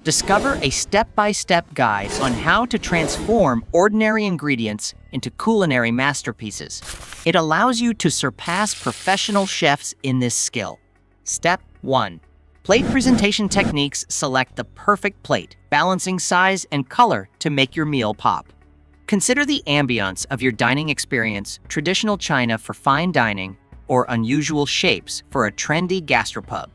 Discover a step-by-step guide on how to transform ordinary ingredients into culinary masterpieces. It allows you to surpass professional chefs in this skill. Step 1. Plate presentation techniques select the perfect plate, balancing size and color to make your meal pop. Consider the ambiance of your dining experience, traditional china for fine dining, or unusual shapes for a trendy gastropub.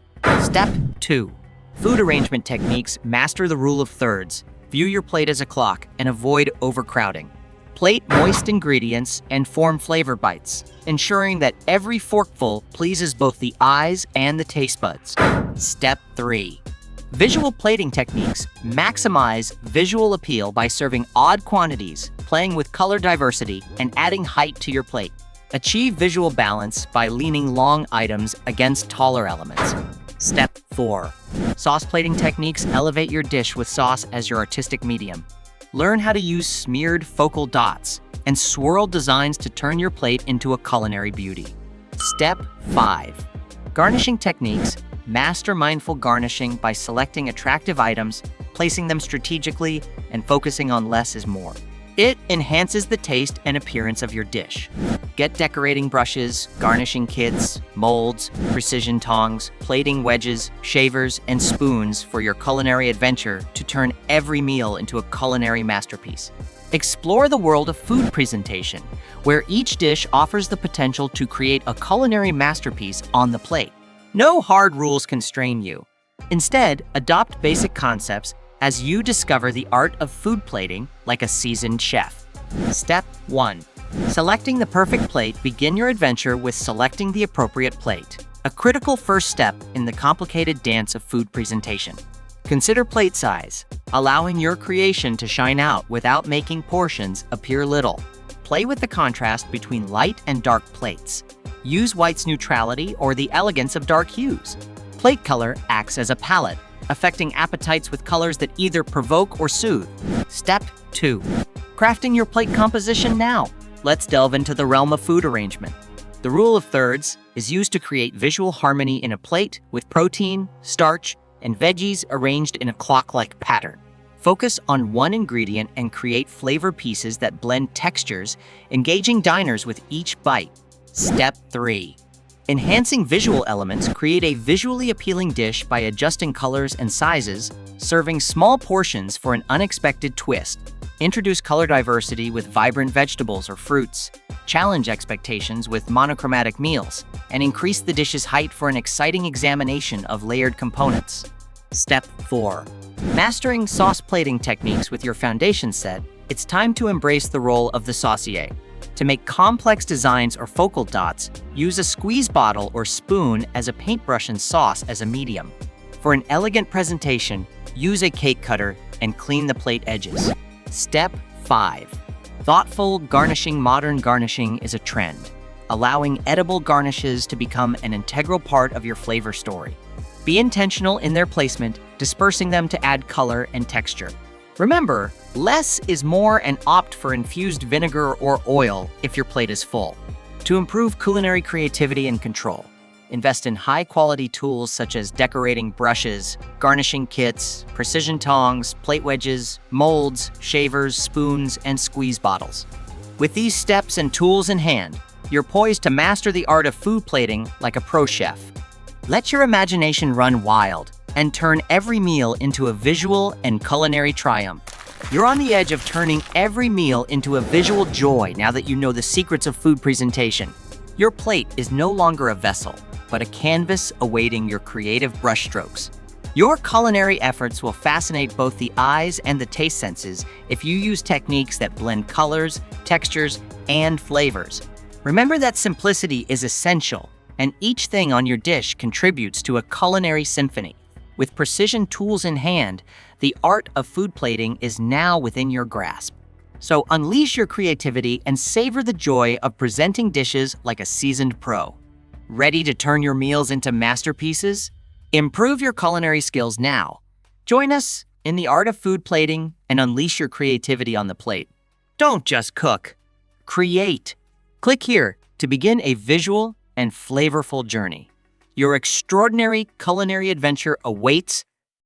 Step 2. Food arrangement techniques master the rule of thirds. View your plate as a clock and avoid overcrowding. Plate moist ingredients and form flavor bites, ensuring that every forkful pleases both the eyes and the taste buds. Step 3. Visual plating techniques maximize visual appeal by serving odd quantities, playing with color diversity, and adding height to your plate. Achieve visual balance by leaning long items against taller elements. Step 4. Sauce plating techniques elevate your dish with sauce as your artistic medium. Learn how to use smeared focal dots and swirl designs to turn your plate into a culinary beauty. Step 5. Garnishing techniques master mindful garnishing by selecting attractive items, placing them strategically, and focusing on less is more. It enhances the taste and appearance of your dish. Get decorating brushes, garnishing kits, molds, precision tongs, plating wedges, shavers, and spoons for your culinary adventure to turn every meal into a culinary masterpiece. Explore the world of food presentation, where each dish offers the potential to create a culinary masterpiece on the plate. No hard rules constrain you. Instead, adopt basic concepts as you discover the art of food plating like a seasoned chef. Step 1. Selecting the perfect plate. Begin your adventure with selecting the appropriate plate, a critical first step in the complicated dance of food presentation. Consider plate size, allowing your creation to shine out without making portions appear little. Play with the contrast between light and dark plates. Use white's neutrality or the elegance of dark hues. Plate color acts as a palette, affecting appetites with colors that either provoke or soothe. Step 2. Crafting your plate composition now. Let's delve into the realm of food arrangement. The rule of thirds is used to create visual harmony in a plate with protein, starch, and veggies arranged in a clock-like pattern. Focus on one ingredient and create flavor pieces that blend textures, engaging diners with each bite. Step 3. Enhancing visual elements. Create a visually appealing dish by adjusting colors and sizes, serving small portions for an unexpected twist. Introduce color diversity with vibrant vegetables or fruits. Challenge expectations with monochromatic meals, and increase the dish's height for an exciting examination of layered components. Step 4. Mastering sauce plating techniques with your foundation set. It's time to embrace the role of the saucier. To make complex designs or focal dots, use a squeeze bottle or spoon as a paintbrush and sauce as a medium. For an elegant presentation, use a cake cutter and clean the plate edges. Step 5. Thoughtful garnishing. Modern garnishing is a trend, allowing edible garnishes to become an integral part of your flavor story. Be intentional in their placement, dispersing them to add color and texture. Remember, less is more, and opt for infused vinegar or oil if your plate is full. To improve culinary creativity and control, invest in high-quality tools such as decorating brushes, garnishing kits, precision tongs, plate wedges, molds, shavers, spoons, and squeeze bottles. With these steps and tools in hand, you're poised to master the art of food plating like a pro chef. Let your imagination run wild and turn every meal into a visual and culinary triumph. You're on the edge of turning every meal into a visual joy now that you know the secrets of food presentation. Your plate is no longer a vessel, but a canvas awaiting your creative brushstrokes. Your culinary efforts will fascinate both the eyes and the taste senses if you use techniques that blend colors, textures, and flavors. Remember that simplicity is essential, and each thing on your dish contributes to a culinary symphony. With precision tools in hand, the art of food plating is now within your grasp. So unleash your creativity and savor the joy of presenting dishes like a seasoned pro. Ready to turn your meals into masterpieces? Improve your culinary skills now. Join us in the art of food plating and unleash your creativity on the plate. Don't just cook, create. Click here to begin a visual and flavorful journey. Your extraordinary culinary adventure awaits